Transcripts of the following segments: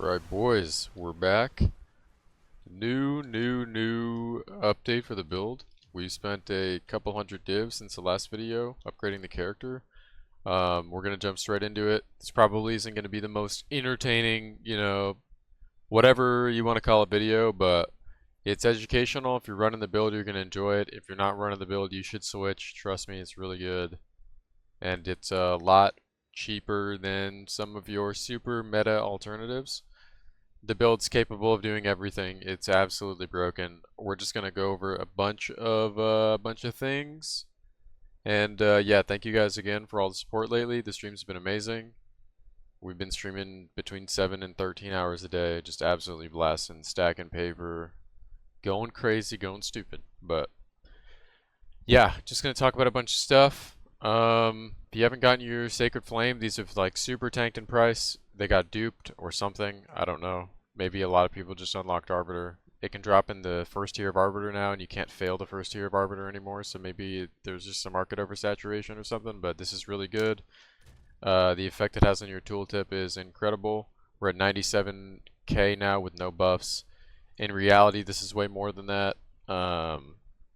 Alright boys, we're back. New update for the build. We spent a couple hundred divs since the last video upgrading the character. We're gonna jump straight into it. This probably isn't gonna be the most entertaining, whatever you want to call a video, but it's educational. If you're running the build, you're gonna enjoy it. If you're not running the build, you should switch. Trust me, it's really good. And it's a lot cheaper than some of your super meta alternatives. The build's capable of doing everything. It's absolutely broken. We're just gonna go over a bunch of things. And yeah, thank you guys again for all the support lately. The stream's been amazing. We've been streaming between 7 and 13 hours a day, just absolutely blasting, stacking paper, going crazy, going stupid. But yeah, just gonna talk about a bunch of stuff. If you haven't gotten your Sacred Flame, these have like super tanked in price. They got duped or something. I don't know. Maybe a lot of people just unlocked Arbiter. It can drop in the first tier of Arbiter now, and you can't fail the first tier of Arbiter anymore. So maybe there's just some market oversaturation or something. But this is really good. The effect it has on your tooltip is incredible. We're at 97k now with no buffs. In reality, this is way more than that. But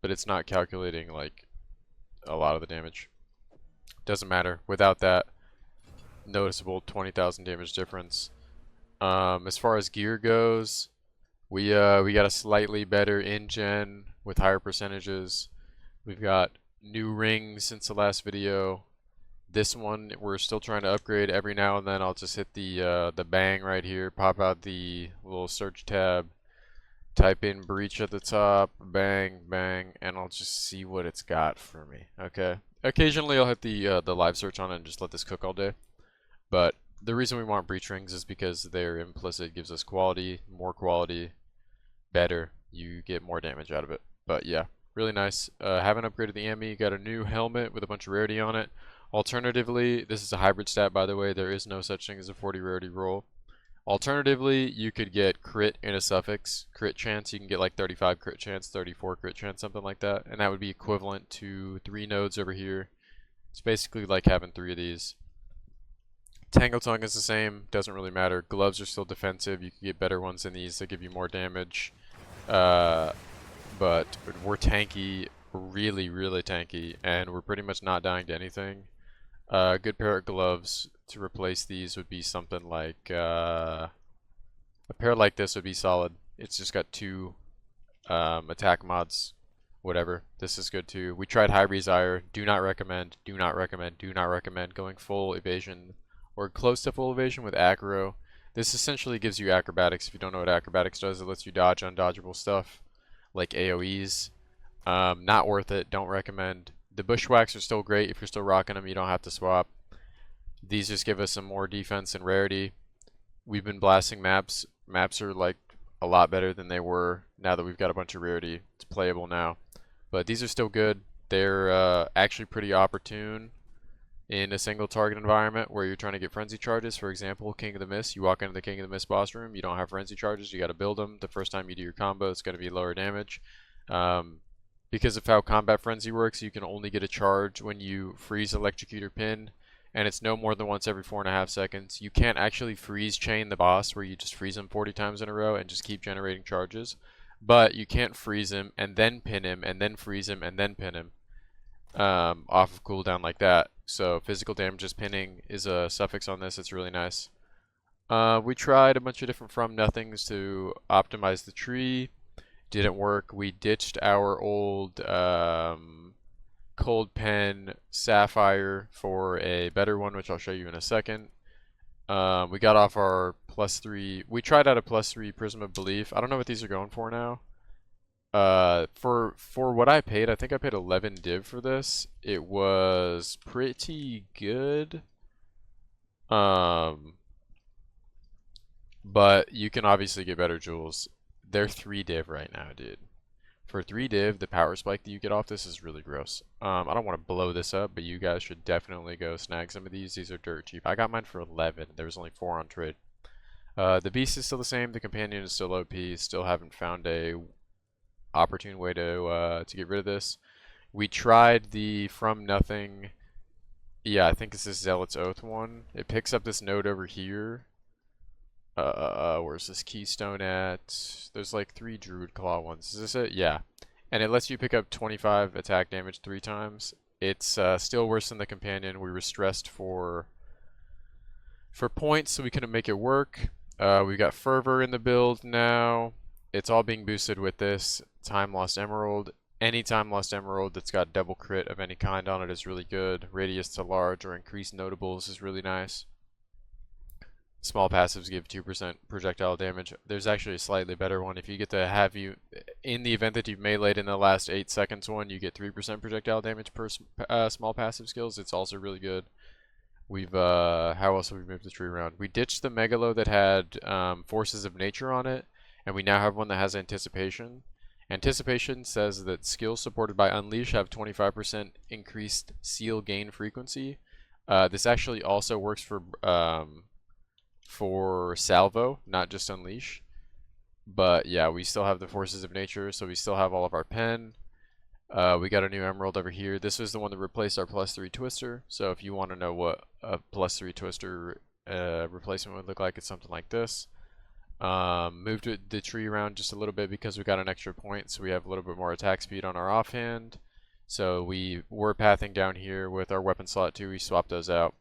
it's not calculating like a lot of the damage. Doesn't matter. Without that noticeable 20,000 damage difference. As far as gear goes, we got a slightly better in-gen with higher percentages. We've got new rings since the last video. This one we're still trying to upgrade. Every now and then I'll just hit the bang right here, pop out the little search tab, type in breach at the top, bang, bang, and I'll just see what it's got for me. Okay. Occasionally I'll hit the live search on it and just let this cook all day. But the reason we want breach rings is because they're implicit, gives us quality, more quality, better. You get more damage out of it. But yeah, really nice. Haven't upgraded the AMI. Got a new helmet with a bunch of rarity on it. Alternatively, this is a hybrid stat by the way. There is no such thing as a 40 rarity roll. Alternatively, you could get crit in a suffix. Crit chance, you can get like 35 crit chance, 34 crit chance, something like that. And that would be equivalent to 3 nodes over here. It's basically like having 3 of these. Tangle Tongue is the same, doesn't really matter. Gloves are still defensive, you can get better ones than these that give you more damage. But we're tanky, really tanky, and we're pretty much not dying to anything. A good pair of gloves to replace these would be something like, a pair like this would be solid. It's just got 2 attack mods, whatever. This is good too. We tried High Resire, do not recommend going full evasion or close to full evasion with aggro. This essentially gives you acrobatics. If you don't know what acrobatics does, it lets you dodge undodgeable stuff like AoEs. Not worth it, don't recommend. The bushwhacks are still great if you're still rocking them, you don't have to swap. These just give us some more defense and rarity. We've been blasting maps. Maps are like a lot better than they were now that we've got a bunch of rarity. It's playable now. But these are still good. They're actually pretty opportune in a single target environment where you're trying to get frenzy charges. For example, King of the Mist, you walk into the King of the Mist boss room, you don't have frenzy charges, you got to build them. The first time you do your combo, it's going to be lower damage. Because of how combat frenzy works, you can only get a charge when you freeze, electrocute, or pin, and it's no more than once every 4.5 seconds. You can't actually freeze chain the boss where you just freeze him 40 times in a row and just keep generating charges, but you can't freeze him and then pin him and then freeze him and then pin him off of cooldown like that. So physical damage just pinning is a suffix on this. It's really nice. We tried a bunch of different from nothings to optimize the tree. Didn't work. We ditched our old Cold Pen Sapphire for a better one, which I'll show you in a second. We got off our +3. We tried out a +3 Prism of Belief. I don't know what these are going for now. For what I paid, I think I paid 11 div for this. It was pretty good. But you can obviously get better jewels. They're 3 div right now, dude. For 3 div, the power spike that you get off this is really gross. I don't want to blow this up, but you guys should definitely go snag some of these. These are dirt cheap. I got mine for 11. There was only 4 on trade. The beast is still the same. The companion is still OP. Still haven't found a opportune way to get rid of this. We tried the From Nothing. Yeah, I think this is Zealot's Oath one. It picks up this node over here. Where's this keystone at? There's like 3 Druid Claw ones. Is this it? Yeah. And it lets you pick up 25 attack damage 3 times. It's still worse than the companion. We were stressed for points, so we couldn't make it work. We got Fervor in the build now. It's all being boosted with this Time Lost Emerald. Any Time Lost Emerald that's got double crit of any kind on it is really good. Radius to large or increased notables is really nice. Small passives give 2% projectile damage. There's actually a slightly better one. If you get to have you, in the event that you've meleeed in the last 8 seconds one, you get 3% projectile damage per small passive skills. It's also really good. We've, how else have we moved the tree around? We ditched the Megalo that had Forces of Nature on it, and we now have one that has Anticipation. Anticipation says that skills supported by Unleash have 25% increased seal gain frequency. This actually also works for salvo, not just Unleash. But yeah, we still have the Forces of Nature, so we still have all of our pen. We got a new emerald over here. This was the one that replaced our +3 twister. So if you want to know what a +3 twister replacement would look like, it's something like this. Moved the tree around just a little bit because we got an extra point, so we have a little bit more attack speed on our offhand. So we were pathing down here with our weapon slot too. We swapped those out.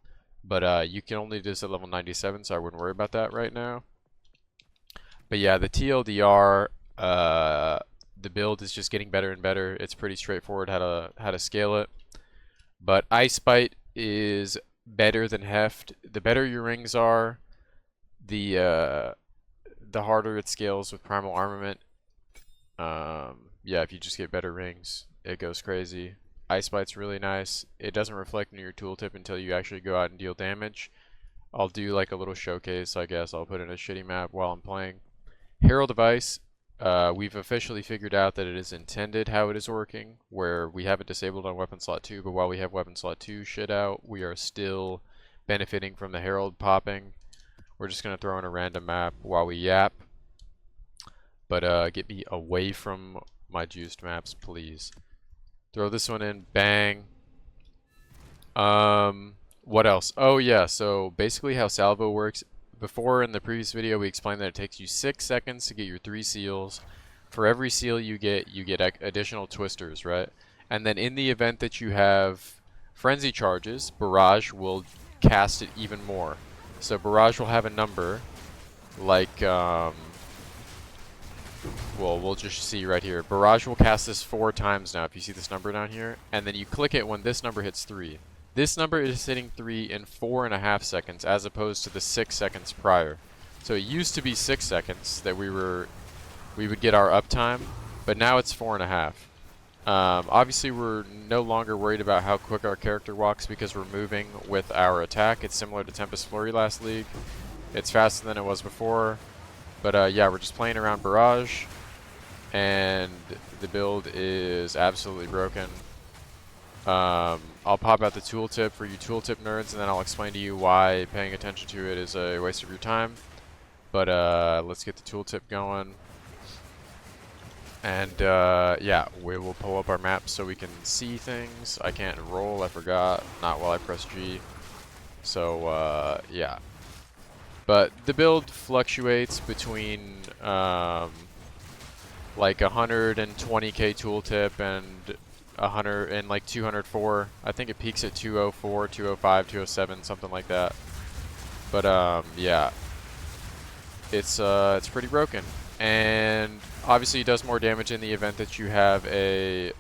But you can only do this at level 97, so I wouldn't worry about that right now. But yeah, the TLDR, the build is just getting better and better. It's pretty straightforward how to scale it. But Ice Bite is better than Heft. The better your rings are, the harder it scales with Primal Armament. Yeah, if you just get better rings, it goes crazy. Ice Bite's really nice. It doesn't reflect in your tooltip until you actually go out and deal damage. I'll do like a little showcase, I guess. I'll put in a shitty map while I'm playing. Herald of Ice, we've officially figured out that it is intended how it is working, where we have it disabled on weapon slot 2, but while we have weapon slot 2 shit out, we are still benefiting from the Herald popping. We're just going to throw in a random map while we yap. But get me away from my juiced maps, please. Throw this one in, bang. What else? Oh yeah, so basically how salvo works. Before in the previous video we explained that it takes you 6 seconds to get your 3 seals. For every seal you get additional twisters, right? And then in the event that you have frenzy charges, barrage will cast it even more. So barrage will have a number like well, we'll just see right here. Barrage will cast this 4 times now, if you see this number down here. And then you click it when this number hits 3. This number is hitting 3 in 4.5 seconds, as opposed to the 6 seconds prior. So it used to be 6 seconds that we would get our uptime, but now it's 4.5. Obviously, we're no longer worried about how quick our character walks because we're moving with our attack. It's similar to Tempest Flurry last league. It's faster than it was before. But yeah, we're just playing around Barrage, and the build is absolutely broken. I'll pop out the tooltip for you tooltip nerds, and then I'll explain to you why paying attention to it is a waste of your time. But let's get the tooltip going. And yeah, we will pull up our map so we can see things. I can't roll, I forgot. Not while I press G. So yeah. But the build fluctuates between like 120k tooltip and 100 and like 204. I think it peaks at 204, 205, 207, something like that. But yeah, it's pretty broken. And obviously it does more damage in the event that you have a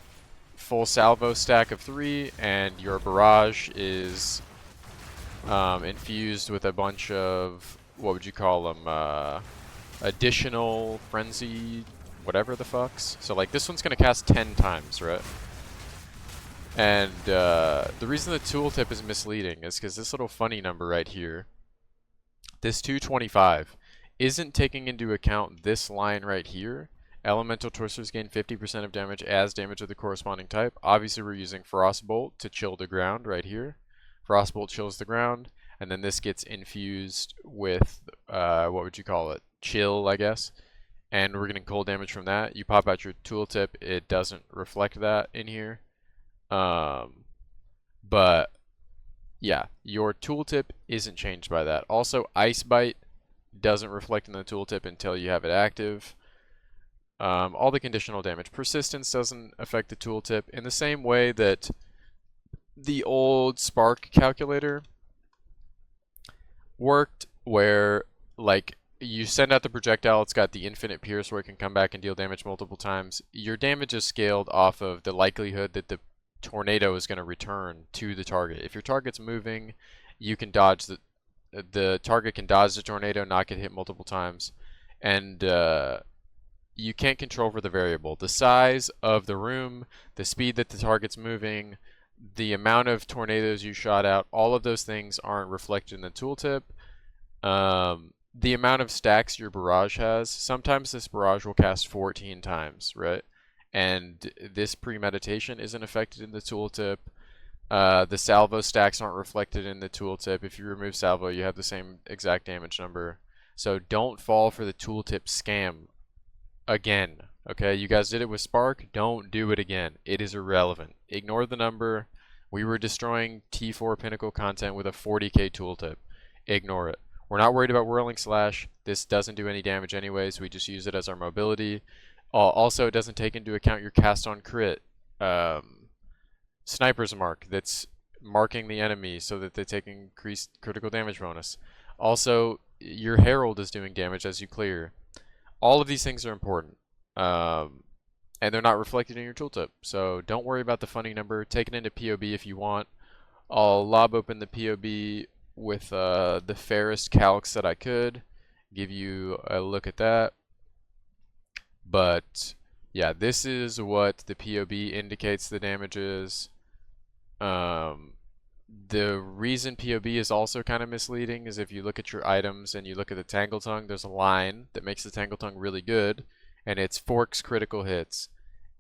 full salvo stack of 3 and your barrage is infused with a bunch of, what would you call them, additional frenzy, whatever the fucks. So like this one's gonna cast 10 times, right? And the reason the tooltip is misleading is because this little funny number right here, this 225, isn't taking into account this line right here. Elemental twisters gain 50% of damage as damage of the corresponding type. Obviously we're using Frostbolt to chill the ground right here. Frostbolt chills the ground, and then this gets infused with, what would you call it? Chill, I guess. And we're getting cold damage from that. You pop out your tooltip, it doesn't reflect that in here. But yeah, your tooltip isn't changed by that. Also, Ice Bite doesn't reflect in the tooltip until you have it active. All the conditional damage. Persistence doesn't affect the tooltip in the same way that the old spark calculator worked, where like you send out the projectile, it's got the infinite pierce where it can come back and deal damage multiple times. Your damage is scaled off of the likelihood that the tornado is going to return to the target. If your target's moving, you can dodge the target can dodge the tornado, not get hit multiple times, and you can't control for the variable. The size of the room, the speed that the target's moving, the amount of tornadoes you shot out, all of those things aren't reflected in the tooltip. The amount of stacks your barrage has, sometimes this barrage will cast 14 times, right? And this premeditation isn't affected in the tooltip. The salvo stacks aren't reflected in the tooltip. If you remove salvo, you have the same exact damage number. So don't fall for the tooltip scam again. Okay, you guys did it with Spark. Don't do it again. It is irrelevant. Ignore the number. We were destroying T4 Pinnacle content with a 40k tooltip. Ignore it. We're not worried about whirling slash. This doesn't do any damage anyways. We just use it as our mobility. Also, it doesn't take into account your cast on crit. Sniper's mark that's marking the enemy so that they take increased critical damage bonus. Also, your herald is doing damage as you clear. All of these things are important. And they're not reflected in your tooltip. So don't worry about the funding number. Take it into POB if you want. I'll lob open the POB with the fairest calcs that I could. Give you a look at that. But yeah, this is what the POB indicates the damage is. The reason POB is also kind of misleading is if you look at your items and you look at the Tangle Tongue, there's a line that makes the Tangle Tongue really good, and it's forks critical hits.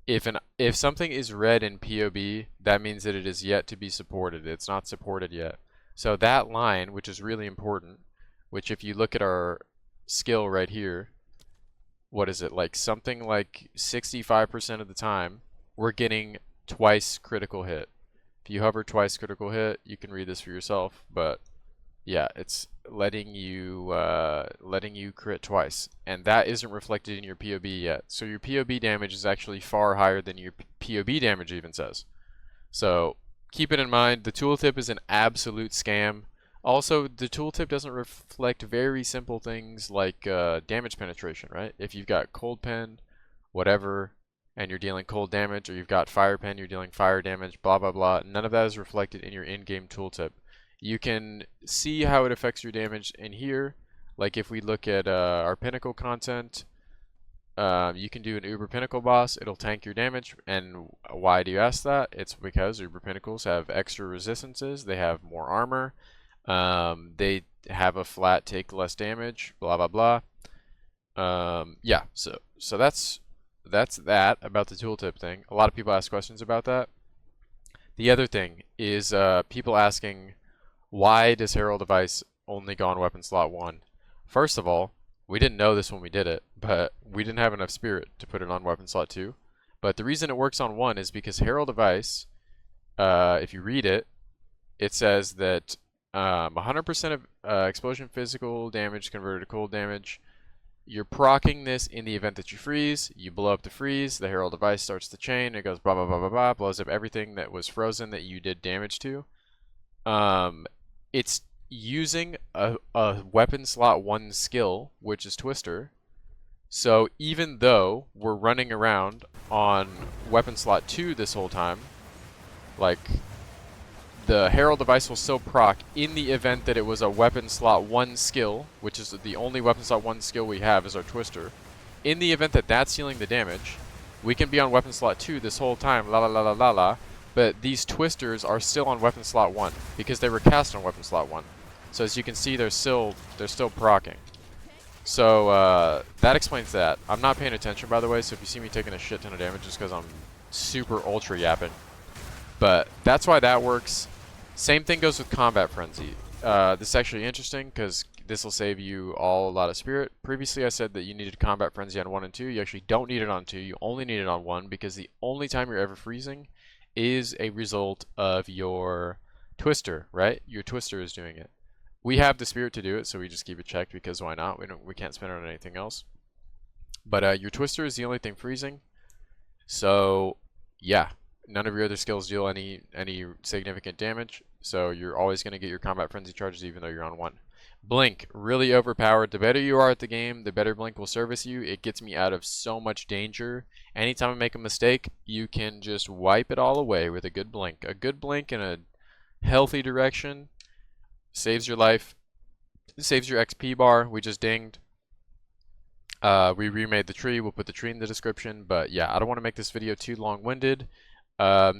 If something is red in POB, that means that it is yet to be supported. It's not supported yet. So that line, which is really important, which if you look at our skill right here, what is it, like something like 65% of the time, we're getting twice critical hit. If you hover twice critical hit, you can read this for yourself, but yeah, it's letting you crit twice, and that isn't reflected in your POB yet. So your POB damage is actually far higher than your POB damage even says. So keep it in mind. The tooltip is an absolute scam. Also, the tooltip doesn't reflect very simple things like damage penetration, right? If you've got cold pen, whatever, and you're dealing cold damage, or you've got fire pen, you're dealing fire damage, blah blah blah, none of that is reflected in your in-game tooltip. You can see how it affects your damage in here. Like if we look at our pinnacle content, you can do an Uber Pinnacle boss, it'll tank your damage. And why do you ask that? It's because Uber Pinnacles have extra resistances, they have more armor, they have a flat take less damage, blah blah blah. Yeah, so that's that about the tooltip thing. A lot of people ask questions about that. The other thing is people asking, why does Herald Device only go on weapon slot 1? First of all, we didn't know this when we did it, but we didn't have enough spirit to put it on weapon slot 2. But the reason it works on 1 is because Herald Device, if you read it, it says that 100% of explosion physical damage converted to cold damage. You're proccing this in the event that you freeze. You blow up the freeze, the Herald Device starts the chain, it goes blah blah blah blah blah, blows up everything that was frozen that you did damage to. It's using a weapon slot 1 skill, which is Twister. So even though we're running around on weapon slot 2 this whole time, like, the Herald Device will still proc in the event that it was a weapon slot 1 skill, which is the only weapon slot 1 skill we have is our Twister. In the event that that's dealing the damage, we can be on weapon slot 2 this whole time, la la la la la la, but these Twisters are still on weapon slot 1 because they were cast on weapon slot 1. So as you can see, they're still proccing. So that explains that. I'm not paying attention, by the way, so if you see me taking a shit ton of damage, just because I'm super ultra yapping. But that's why that works. Same thing goes with Combat Frenzy. This is actually interesting because this will save you all a lot of spirit. Previously I said that you needed Combat Frenzy on 1 and 2. You actually don't need it on 2. You only need it on 1 because the only time you're ever freezing is a result of your Twister, right? Your Twister is doing it. We have the spirit to do it, so we just keep it checked because why not? We can't spend it on anything else. But your twister is the only thing freezing. So yeah, none of your other skills deal any significant damage. So you're always going to get your combat frenzy charges even though you're on 1. Blink, really overpowered. The better you are at the game, the better Blink will service you. It gets me out of so much danger. Anytime I make a mistake, you can just wipe it all away with a good Blink. A good Blink in a healthy direction saves your life, saves your XP bar. We just dinged. We remade the tree. We'll put the tree in the description. But yeah, I don't want to make this video too long-winded.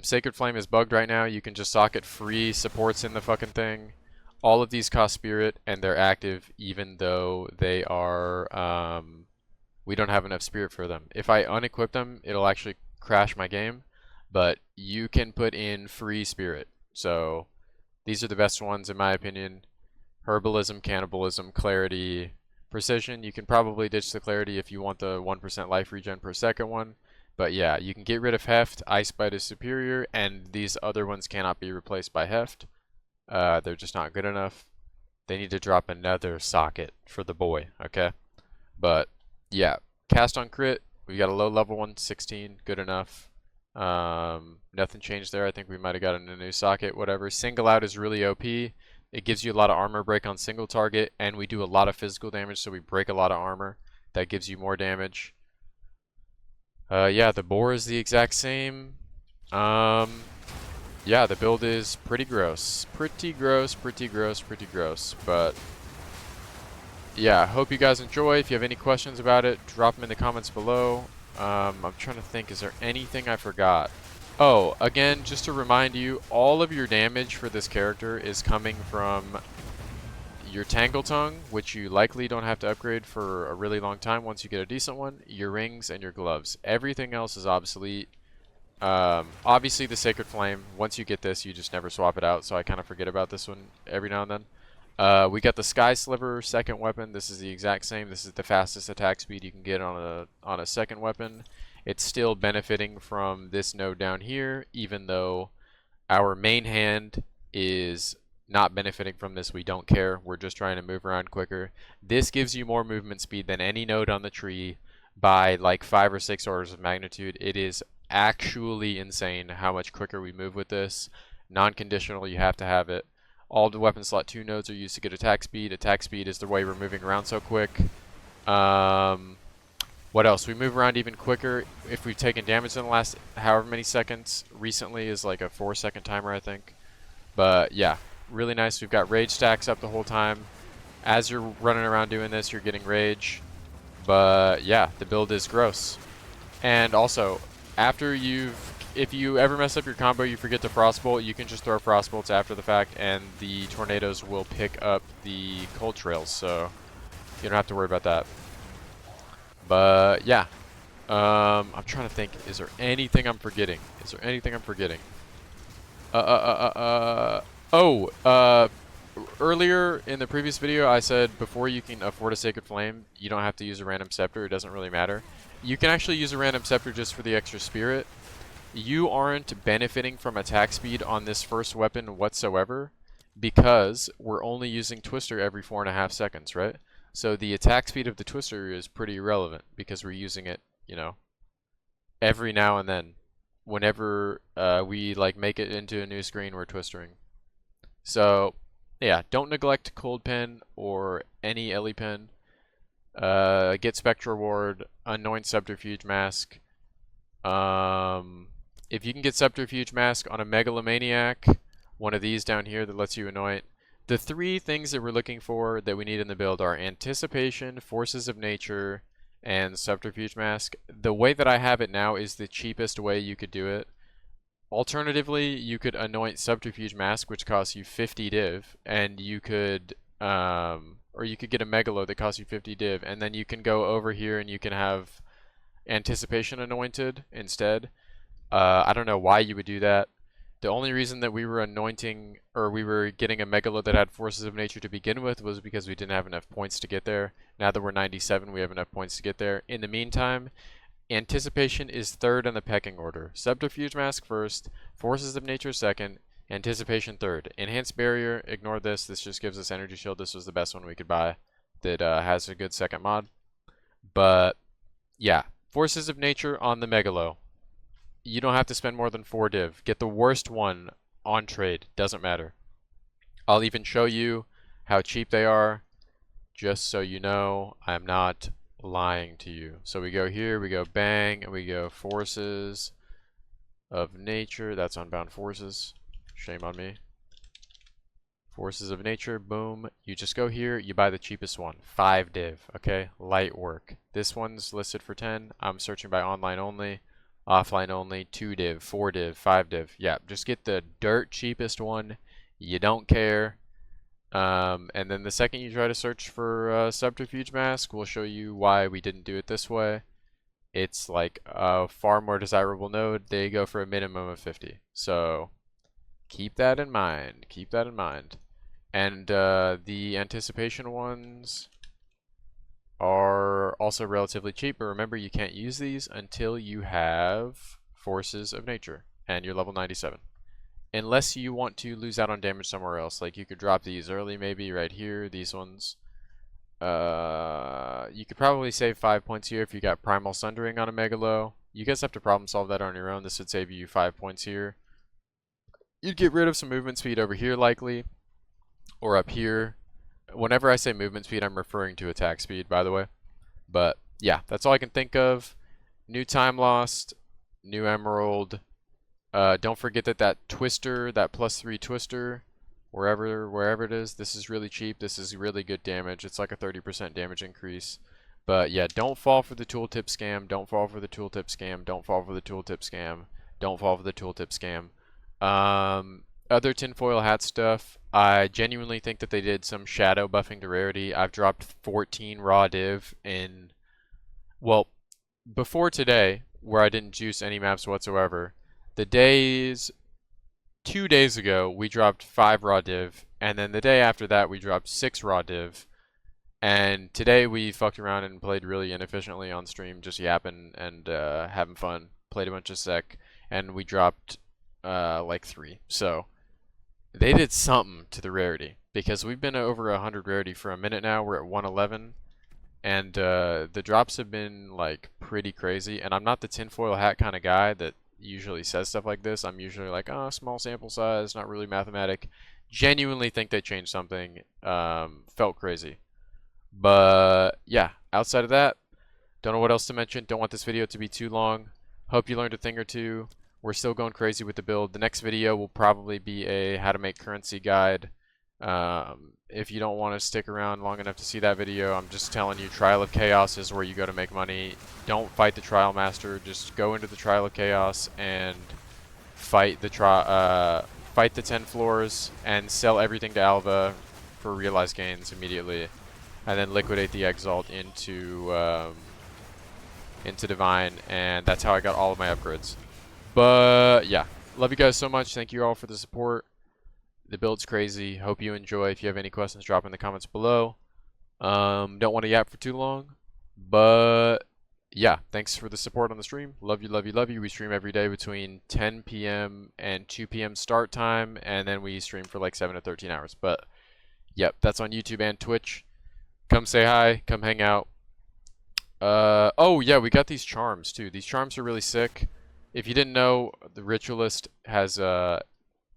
Sacred Flame is bugged right now. You can just socket free supports in the fucking thing. All of these cost spirit, and they're active even though they are, we don't have enough spirit for them. If I unequip them, it'll actually crash my game, but you can put in free spirit. So these are the best ones in my opinion. Herbalism, Cannibalism, Clarity, Precision. You can probably ditch the Clarity if you want the 1% life regen per second one. But yeah, you can get rid of Heft. Ice Bite is superior, and these other ones cannot be replaced by Heft. They're just not good enough. They need to drop another socket for the boy, okay? But yeah, cast on crit. We got a low level one, 16, good enough. Nothing changed there. I think we might have gotten a new socket, whatever. Single out is really OP. It gives you a lot of armor break on single target, and we do a lot of physical damage, so we break a lot of armor. That gives you more damage. Yeah, the boar is the exact same. Yeah, the build is pretty gross. Pretty gross. But yeah, hope you guys enjoy. If you have any questions about it, drop them in the comments below. I'm trying to think, is there anything I forgot? Oh, again, just to remind you, all of your damage for this character is coming from your Tangle Tongue, which you likely don't have to upgrade for a really long time once you get a decent one, your rings, and your gloves. Everything else is obsolete. Obviously the Sacred Flame, once you get this, you just never swap it out, so I kind of forget about this one every now and then. We got the Sky Sliver second weapon. This is the exact same. This is the fastest attack speed you can get on a second weapon. It's still benefiting from this node down here, even though our main hand is not benefiting from this. We don't care. We're just trying to move around quicker. This gives you more movement speed than any node on the tree by like 5 or 6 orders of magnitude. It is actually insane how much quicker we move with this. Non-conditional, you have to have it. All the weapon slot 2 nodes are used to get attack speed. Attack speed is the way we're moving around so quick. What else? We move around even quicker if we've taken damage in the last however many seconds. Recently is like a 4-second timer, I think. But yeah, really nice. We've got rage stacks up the whole time. As you're running around doing this, you're getting rage. But yeah, the build is gross. And also, if you ever mess up your combo, you forget to Frostbolt, you can just throw Frostbolts after the fact, and the tornadoes will pick up the cold trails, so you don't have to worry about that. But yeah, I'm trying to think, is there anything I'm forgetting? Earlier in the previous video, I said before you can afford a Sacred Flame, you don't have to use a random scepter. It doesn't really matter. You can actually use a random scepter just for the extra spirit. You aren't benefiting from attack speed on this first weapon whatsoever because we're only using Twister every 4.5 seconds, right? So the attack speed of the Twister is pretty irrelevant because we're using it, you know, every now and then. Whenever we like make it into a new screen, we're twistering. So yeah, don't neglect Cold Pen or any Ellie Pen. Get Spectral Ward, Anoint Subterfuge Mask. If you can get Subterfuge Mask on a Megalomaniac, one of these down here that lets you anoint. The 3 things that we're looking for that we need in the build are Anticipation, Forces of Nature, and Subterfuge Mask. The way that I have it now is the cheapest way you could do it. Alternatively, you could anoint Subterfuge Mask, which costs you 50 div, and you could, or you could get a Megalo that costs you 50 div, and then you can go over here and you can have Anticipation anointed instead. I don't know why you would do that. The only reason that we were anointing, or we were getting a Megalo that had Forces of Nature to begin with was because we didn't have enough points to get there. Now that we're 97, we have enough points to get there. In the meantime, Anticipation is 3rd in the pecking order. Subterfuge Mask first, Forces of Nature second, Anticipation third. Enhanced barrier, ignore this. This just gives us energy shield. This was the best one we could buy that has a good second mod. But yeah, forces of nature on the Megalo. You don't have to spend more than 4 div. Get the worst one on trade. Doesn't matter. I'll even show you how cheap they are, just so you know I'm not lying to you. So we go here, we go bang, and we go forces of nature. That's unbound forces. Shame on me. Forces of nature, boom. You just go here, you buy the cheapest one. 5 div, okay? Light work. This one's listed for 10. I'm searching by online only, offline only, 2 div, 4 div, 5 div. Yeah, just get the dirt cheapest one. You don't care. And then the second you try to search for subterfuge mask, we'll show you why we didn't do it this way. It's like a far more desirable node. They go for a minimum of 50. So keep that in mind. Keep that in mind. And the anticipation ones are also relatively cheap, but remember you can't use these until you have forces of nature and you're level 97. Unless you want to lose out on damage somewhere else. Like you could drop these early maybe right here, these ones. You could probably save 5 points here if you got Primal Sundering on a Megalo. You guys have to problem solve that on your own. This would save you 5 points here. You'd get rid of some movement speed over here likely, or up here. Whenever I say movement speed, I'm referring to attack speed, by the way. But yeah, that's all I can think of. New time lost, new emerald. Don't forget that twister, that +3 twister, wherever it is, this is really cheap. This is really good damage. It's like a 30% damage increase. But yeah, don't fall for the tooltip scam. Don't fall for the tooltip scam. Don't fall for the tooltip scam. Don't fall for the tooltip scam. Other tinfoil hat stuff, I genuinely think that they did some shadow buffing to rarity. I've dropped 14 raw div in, well, before today, where I didn't juice any maps whatsoever. The 2 days ago, we dropped 5 raw div, and then the day after that, we dropped 6 raw div. And today, we fucked around and played really inefficiently on stream, just yapping and having fun. Played a bunch of sec, and we dropped like 3. So they did something to the rarity, because we've been over 100 rarity for a minute now. We're at 111. And the drops have been like pretty crazy. And I'm not the tinfoil hat kind of guy that usually says stuff like this. I'm usually like, oh, small sample size, not really mathematic. Genuinely think they changed something. Felt crazy. But yeah, outside of that, don't know what else to mention. Don't want this video to be too long. Hope you learned a thing or two. We're still going crazy with the build. The next video will probably be a how to make currency guide. If you don't want to stick around long enough to see that video, I'm just telling you, Trial of Chaos is where you go to make money. Don't fight the Trial Master. Just go into the Trial of Chaos and fight the 10 floors and sell everything to Alva for realized gains immediately, and then liquidate the Exalt into Divine, and that's how I got all of my upgrades. But yeah, love you guys so much. Thank you all for the support. The build's crazy. Hope you enjoy. If you have any questions, drop in the comments below. Don't want to yap for too long. But yeah, thanks for the support on the stream. Love you, love you, love you. We stream every day between 10 p.m. and 2 p.m. start time. And then we stream for like 7 to 13 hours. But yep, that's on YouTube and Twitch. Come say hi. Come hang out. Oh yeah, we got these charms too. These charms are really sick. If you didn't know, the Ritualist has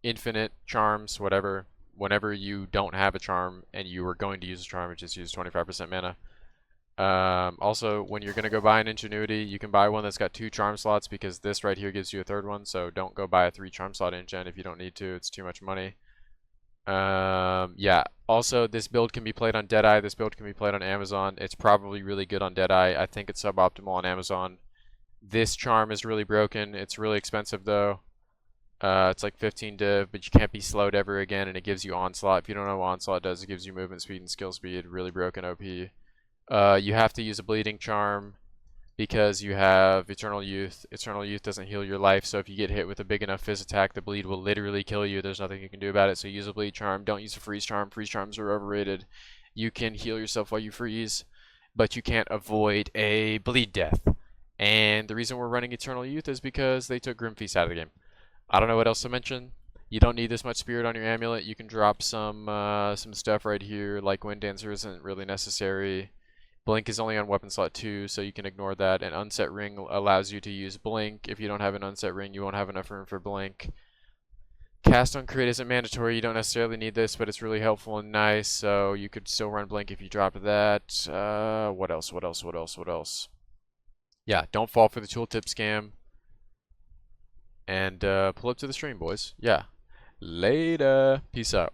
infinite charms, whatever. Whenever you don't have a charm and you are going to use a charm, it just uses 25% mana. Also, when you're going to go buy an Ingenuity, you can buy one that's got 2 charm slots, because this right here gives you a 3rd one. So don't go buy a 3 charm slot Ingen if you don't need to. It's too much money. Yeah. Also, this build can be played on Deadeye. This build can be played on Amazon. It's probably really good on Deadeye. I think it's suboptimal on Amazon. This charm is really broken. It's really expensive though. It's like 15 div, but you can't be slowed ever again, and it gives you Onslaught. If you don't know what Onslaught does, it gives you movement speed and skill speed. Really broken OP. You have to use a bleeding charm because you have Eternal Youth. Eternal Youth doesn't heal your life, so if you get hit with a big enough fizz attack, the bleed will literally kill you. There's nothing you can do about it, so use a bleed charm. Don't use a freeze charm. Freeze charms are overrated. You can heal yourself while you freeze, but you can't avoid a bleed death. And the reason we're running Eternal Youth is because they took Grim Feast out of the game. I don't know what else to mention. You don't need this much spirit on your amulet. You can drop some stuff right here, like Wind Dancer isn't really necessary. Blink is only on weapon slot 2, so you can ignore that. And Unset Ring allows you to use Blink. If you don't have an Unset Ring, you won't have enough room for Blink. Cast on Crit isn't mandatory. You don't necessarily need this, but it's really helpful and nice. So you could still run Blink if you drop that. What else? What else? What else? What else? Yeah, don't fall for the tooltip scam. And pull up to the stream, boys. Yeah. Later. Peace out.